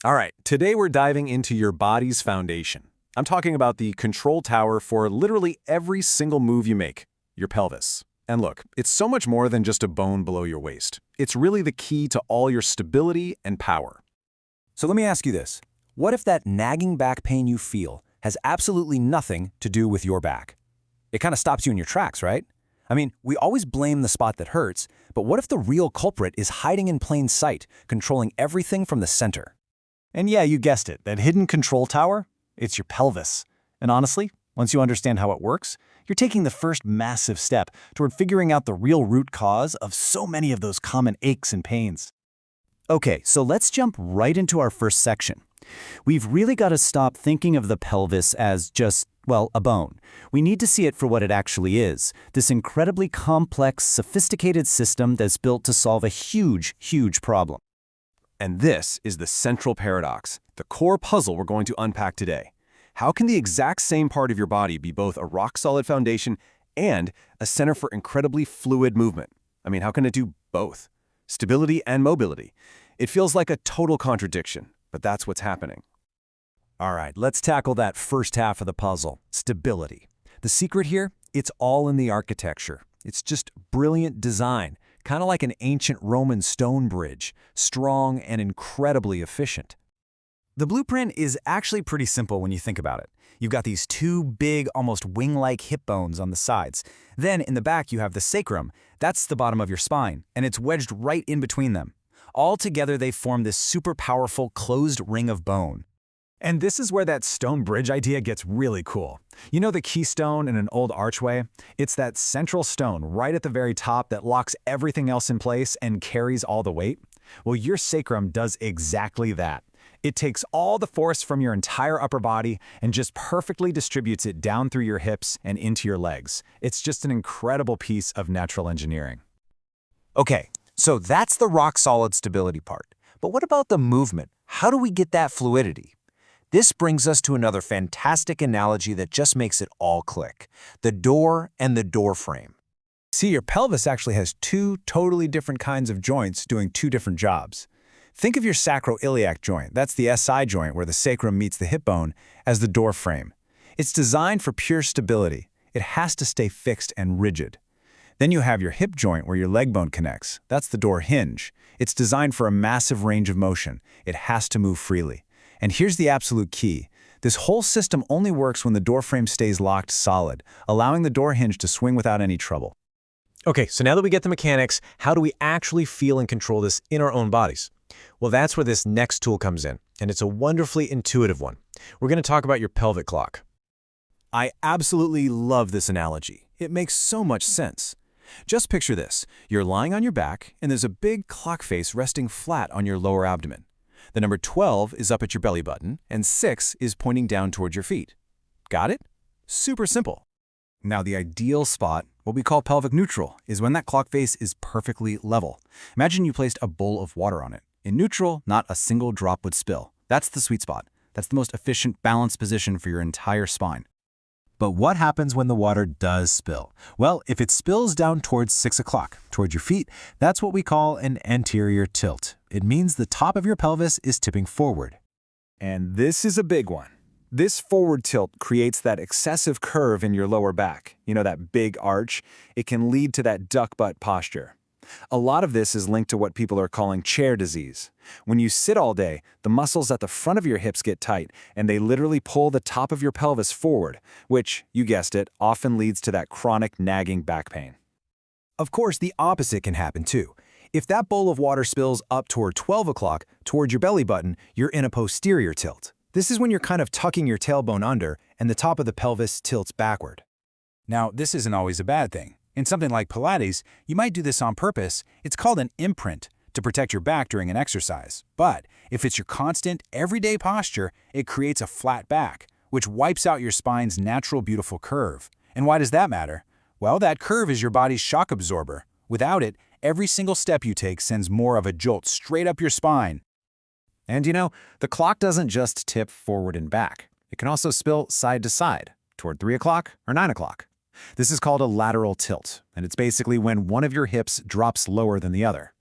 All right, today we're diving into your body's foundation. I'm talking about the control tower for literally every single move you make, your pelvis. And look, it's so much more than just a bone below your waist. It's really the key to all your stability and power. So let me ask you this. What if that nagging back pain you feel has absolutely nothing to do with your back? It kind of stops you in your tracks, right? I mean, we always blame the spot that hurts, but what if the real culprit is hiding in plain sight, controlling everything from the center? And yeah, you guessed it, that hidden control tower, it's your pelvis. And honestly, once you understand how it works, you're taking the first massive step toward figuring out the real root cause of so many of those common aches and pains. Okay, so let's jump right into our first section. We've really got to stop thinking of the pelvis as just, well, a bone. We need to see it for what it actually is, this incredibly complex, sophisticated system that's built to solve a huge, huge problem. And this is the central paradox, the core puzzle we're going to unpack today. How can the exact same part of your body be both a rock-solid foundation and a center for incredibly fluid movement? I mean, how can it do both? Stability and mobility. It feels like a total contradiction, but that's what's happening. All right, let's tackle that first half of the puzzle, stability. The secret here, it's all in the architecture. It's just brilliant design, kind of like an ancient Roman stone bridge, strong and incredibly efficient. The blueprint is actually pretty simple when you think about it. You've got these two big, almost wing-like hip bones on the sides. Then in the back you have the sacrum. That's the bottom of your spine, and it's wedged right in between them. All together they form this super powerful closed ring of bone. And this is where that stone bridge idea gets really cool. You know the keystone in an old archway? It's that central stone right at the very top that locks everything else in place and carries all the weight. Well, your sacrum does exactly that. It takes all the force from your entire upper body and just perfectly distributes it down through your hips and into your legs. It's just an incredible piece of natural engineering. Okay, so that's the rock-solid stability part. But what about the movement? How do we get that fluidity? This brings us to another fantastic analogy that just makes it all click. The door and the door frame. See, your pelvis actually has two totally different kinds of joints doing two different jobs. Think of your sacroiliac joint, that's the SI joint where the sacrum meets the hip bone, as the door frame. It's designed for pure stability. It has to stay fixed and rigid. Then you have your hip joint where your leg bone connects. That's the door hinge. It's designed for a massive range of motion. It has to move freely. And here's the absolute key. This whole system only works when the door frame stays locked solid, allowing the door hinge to swing without any trouble. Okay, so now that we get the mechanics, how do we actually feel and control this in our own bodies? Well, that's where this next tool comes in, and it's a wonderfully intuitive one. We're going to talk about your pelvic clock. I absolutely love this analogy. It makes so much sense. Just picture this. You're lying on your back, and there's a big clock face resting flat on your lower abdomen. The number 12 is up at your belly button, and 6 is pointing down towards your feet. Got it? Super simple. Now, the ideal spot, what we call pelvic neutral, is when that clock face is perfectly level. Imagine you placed a bowl of water on it. In neutral, not a single drop would spill. That's the sweet spot. That's the most efficient, balanced position for your entire spine. But what happens when the water does spill? Well, if it spills down towards 6 o'clock, towards your feet, that's what we call an anterior tilt. It means the top of your pelvis is tipping forward. And this is a big one. This forward tilt creates that excessive curve in your lower back. You know, that big arch. It can lead to that duck butt posture. A lot of this is linked to what people are calling chair disease. When you sit all day, the muscles at the front of your hips get tight, and they literally pull the top of your pelvis forward, which, you guessed it, often leads to that chronic nagging back pain. Of course, the opposite can happen too. If that bowl of water spills up toward 12 o'clock, toward your belly button, you're in a posterior tilt. This is when you're kind of tucking your tailbone under and the top of the pelvis tilts backward. Now, this isn't always a bad thing. In something like Pilates, you might do this on purpose. It's called an imprint to protect your back during an exercise. But if it's your constant, everyday posture, it creates a flat back, which wipes out your spine's natural, beautiful curve. And why does that matter? Well, that curve is your body's shock absorber. Without it, every single step you take sends more of a jolt straight up your spine. And you know, the clock doesn't just tip forward and back. It can also spill side to side, toward 3 o'clock or 9 o'clock. This is called a lateral tilt, and it's basically when one of your hips drops lower than the other.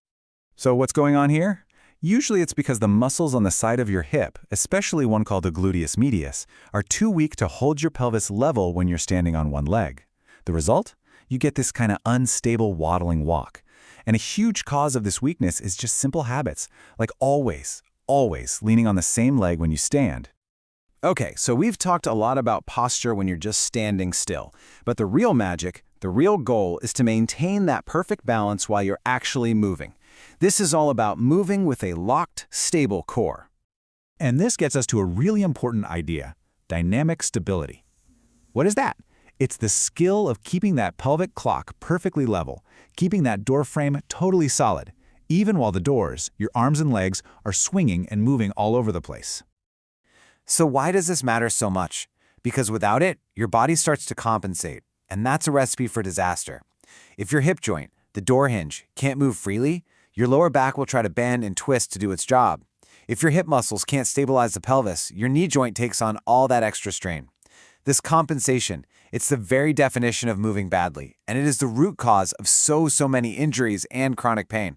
So what's going on here? Usually it's because the muscles on the side of your hip, especially one called the gluteus medius, are too weak to hold your pelvis level when you're standing on one leg. The result? You get this kind of unstable waddling walk. And a huge cause of this weakness is just simple habits, like always leaning on the same leg when you stand. Okay, so we've talked a lot about posture when you're just standing still. But the real magic, the real goal, is to maintain that perfect balance while you're actually moving. This is all about moving with a locked, stable core. And this gets us to a really important idea: dynamic stability. What is that? It's the skill of keeping that pelvic clock perfectly level, keeping that door frame totally solid, even while the doors, your arms and legs, are swinging and moving all over the place. So why does this matter so much? Because without it, your body starts to compensate, and that's a recipe for disaster. If your hip joint, the door hinge, can't move freely, your lower back will try to bend and twist to do its job. If your hip muscles can't stabilize the pelvis, your knee joint takes on all that extra strain. This compensation, it's the very definition of moving badly, and it is the root cause of so many injuries and chronic pain.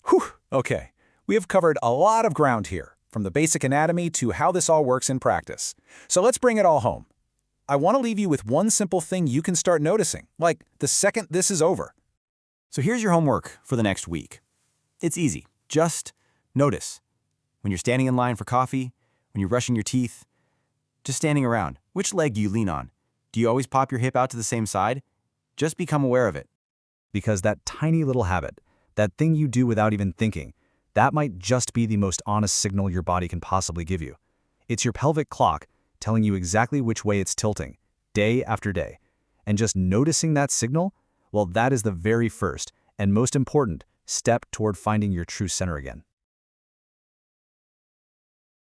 Whew, okay. We have covered a lot of ground here, from the basic anatomy to how this all works in practice. So let's bring it all home. I want to leave you with one simple thing you can start noticing, like the second this is over. So here's your homework for the next week. It's easy. Just notice. When you're standing in line for coffee, when you're brushing your teeth, just standing around, which leg do you lean on? Do you always pop your hip out to the same side? Just become aware of it. Because that tiny little habit, that thing you do without even thinking, that might just be the most honest signal your body can possibly give you. It's your pelvic clock telling you exactly which way it's tilting, day after day. And just noticing that signal, well, that is the very first and most important step toward finding your true center again.